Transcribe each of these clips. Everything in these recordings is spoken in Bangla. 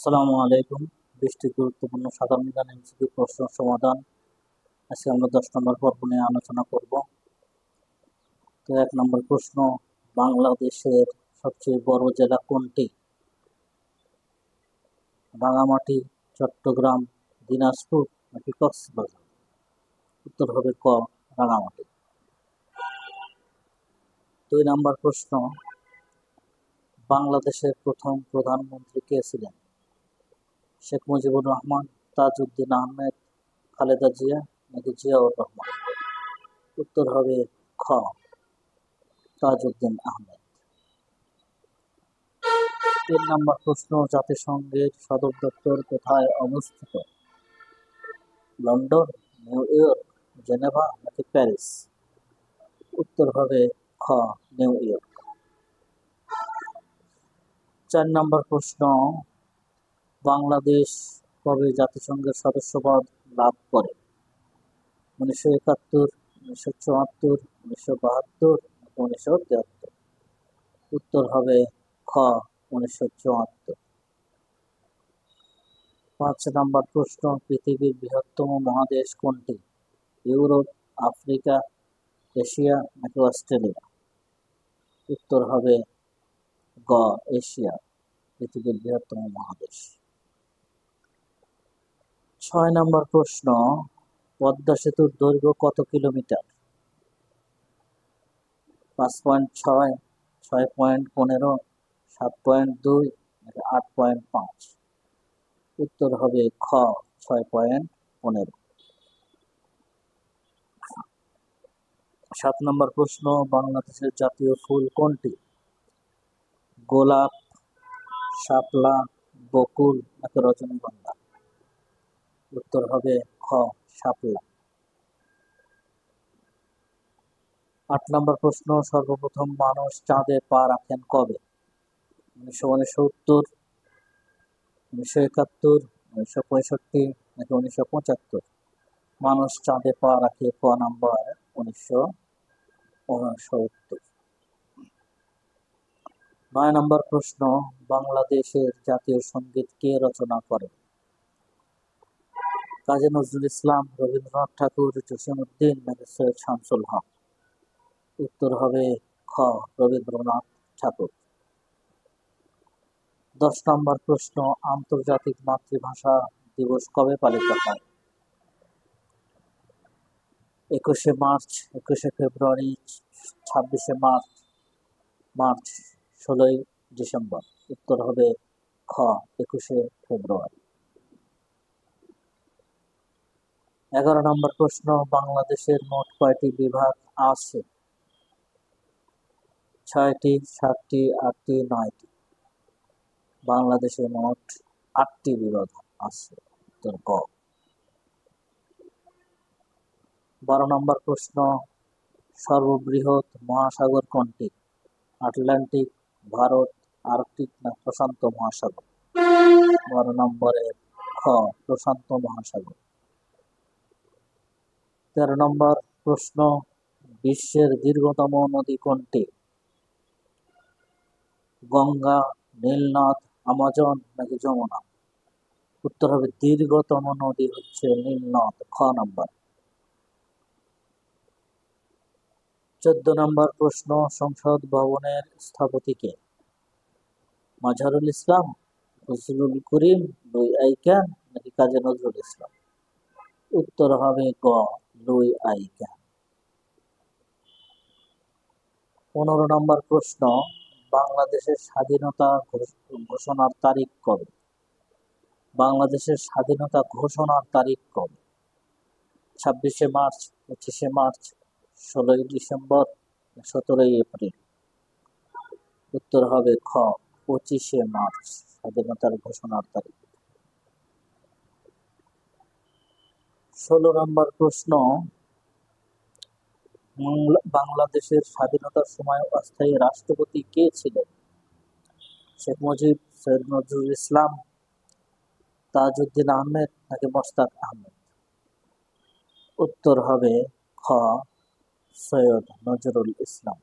আসসালামু আলাইকুম। 20টি গুরুত্বপূর্ণ সাধারণ জ্ঞান এমসিকিউ প্রশ্ন সমাধান। আজকে আমরা 10 নম্বর পর্ব নিয়ে আলোচনা করব। তো 1 নম্বর প্রশ্ন, বাংলাদেশের সবচেয়ে বড় জেলা কোনটি? রাঙামাটি, চট্টগ্রাম, দিনাজপুর নাকি কক্সবাজার? উত্তর হবে ক, রাঙামাটি। 2 নম্বর প্রশ্ন, বাংলাদেশের প্রথম প্রধানমন্ত্রী কে ছিলেন? শেখ মুজিবুর রহমান, তাজউদ্দিন আহমেদ, খালেদা জিয়া নাকি জিয়াউর রহমান? উত্তর হবে খ, তাজউদ্দিন আহমেদ। 3 নম্বর প্রশ্ন, জাতিসংঘের সদর দপ্তর কোথায় অবস্থিত? লন্ডন, নিউ ইয়র্ক, জেনেভা নাকি প্যারিস? উত্তর হবে খ, নিউ ইয়র্ক। 4 নম্বর প্রশ্ন, বাংলাদেশ কবে জাতিসংঘের সদস্যপদ লাভ করে? 1971, 1974, 1972, 1973? উত্তর হবে খ, 1974। 5 নম্বর প্রশ্ন, পৃথিবীর বৃহত্তম মহাদেশ কোনটি? ইউরোপ, আফ্রিকা, এশিয়া নাকি অস্ট্রেলিয়া? উত্তর হবে গ, এশিয়া, পৃথিবীর বৃহত্তম মহাদেশ। 6 নম্বর প্রশ্ন, পদ্মা সেতুর দৈর্ঘ্য কত কিলোমিটার? 5.6, 6.15, 7.2 নাকি 8.5? উত্তর হবে খ, 6.15। 7 নম্বর প্রশ্ন, বাংলাদেশের জাতীয় ফুল কোনটি? গোলাপ, শাপলা, বকুল নাকি রজনীগন্ধা? উত্তর হবে খ, শাপলা। 8 নম্বর প্রশ্ন, সর্বপ্রথম মানুষ চাঁদে পা রাখেন কবে? 1969, 1971, 1965 নাকি 1975? মানুষ চাঁদে পা রাখে ক নাম্বার, 1969। 9 নম্বর প্রশ্ন, বাংলাদেশের জাতীয় সঙ্গীত কে রচনা করেন? কাজী নজরুল ইসলাম, রবীন্দ্রনাথ ঠাকুর, জসিমউদ্দিন নাকি সৈয়দ শামসুল হক? উত্তর হবে খ, রবীন্দ্রনাথ ঠাকুর। 10 নম্বর প্রশ্ন, আন্তর্জাতিক মাতৃভাষা দিবস কবে পালিত হয়? 21শে মার্চ, 21শে ফেব্রুয়ারি, 26শে মার্চ, 16ই ডিসেম্বর? উত্তর হবে খ, 21শে ফেব্রুয়ারি। 11 নম্বর প্রশ্ন, বাংলাদেশের মোট কয়টি বিভাগ আছে? 6টি, 7টি, 8টি, 9টি? বাংলাদেশে মোট 8টি বিভাগ আছে। উত্তর ক। 12 নম্বর প্রশ্ন, সর্ববৃহৎ মহাসাগর কোনটি? আটলান্টিক, ভারত, আর্কটিক না প্রশান্ত মহাসাগর? 12 নম্বরের খ, প্রশান্ত মহাসাগর। 13 নম্বর প্রশ্ন, বিশ্বের দীর্ঘতম নদী কোনটি? গঙ্গা, নীলনদ, আমাজন নাকি যমুনা? উত্তর হবে দীর্ঘতম নদী হচ্ছে নীলনদ, খ নম্বর। 14 নম্বর প্রশ্ন, সংসদ ভবনের স্থপতি কে? মাঝহারুল ইসলাম, ফজলুল করিম, লুই আইক্যান নাকি কাজী নজরুল ইসলাম? উত্তর হবে গ, লুই আইক্যান। 15 নম্বর প্রশ্ন, বাংলাদেশের স্বাধীনতা ঘোষণার তারিখ কবে? বাংলাদেশের স্বাধীনতা ঘোষণার তারিখ কবে? 26শে মার্চ, 25শে মার্চ, 16ই ডিসেম্বর, 17ই এপ্রিল? উত্তর হবে খ, 25শে মার্চ, স্বাধীনতার ঘোষণার তারিখ। 16 নম্বর প্রশ্ন, বাংলাদেশের স্বাধীনতার সময় অস্থায়ী রাষ্ট্রপতি কে ছিলেন? শেখ মুজিব, সৈয়দ নজরুল ইসলাম, তাজউদ্দিন আহমেদ নাকি মোস্তাক আহমেদ? উত্তর হবে খ, সৈয়দ নজরুল ইসলাম।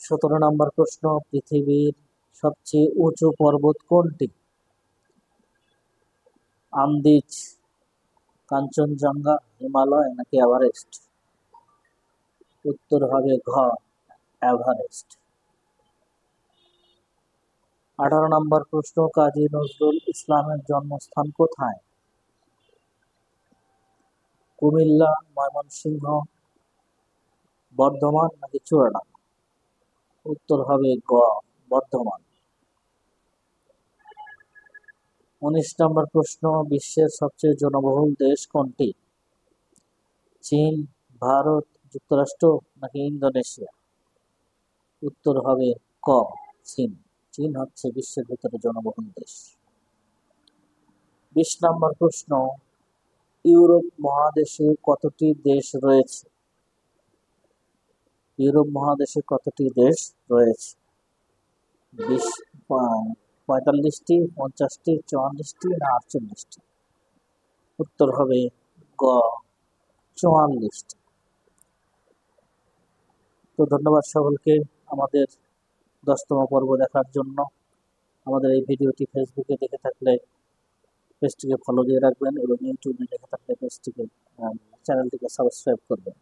17 নম্বর প্রশ্ন, পৃথিবীর সবচেয়ে উঁচু পর্বত কোনটি? আন্দিজ, কাঞ্চনজঙ্ঘা, হিমালয় নাকি এভারেস্ট? উত্তর হবে ঘ, এভারেস্ট। 18 নম্বর প্রশ্ন, কাজী নজরুল ইসলামের জন্মস্থান কোথায়? কুমিল্লা, ময়মনসিংহ, বর্ধমান নাকি চুয়াডাঙ্গা? উত্তর হবে গ, বর্ধমান। 19 নম্বর প্রশ্ন, বিশ্বের সবচেয়ে জনবহুল দেশ কোনটি? চীন, ভারত, যুক্তরাষ্ট্র নাকি ইন্দোনেশিয়া? উত্তর হবে ক, চীন। চীন হচ্ছে বিশ্বের ভিতরে জনবহুল দেশ। 20 নম্বর প্রশ্ন, ইউরোপ মহাদেশে কতটি দেশ রয়েছে? ইউরোপ মহাদেশে কতটি দেশ রয়েছে? 45টি, 50টি, 44টি না 48টি? উত্তর হবে গ, 44টি। তো ধন্যবাদ সকলকে আমাদের 10তম পর্ব দেখার জন্য। আমাদের এই ভিডিওটি ফেসবুকে দেখে থাকলে পেজটিকে ফলো দিয়ে রাখবেন এবং ইউটিউবে দেখে থাকলে চ্যানেলটিকে সাবস্ক্রাইব করবেন।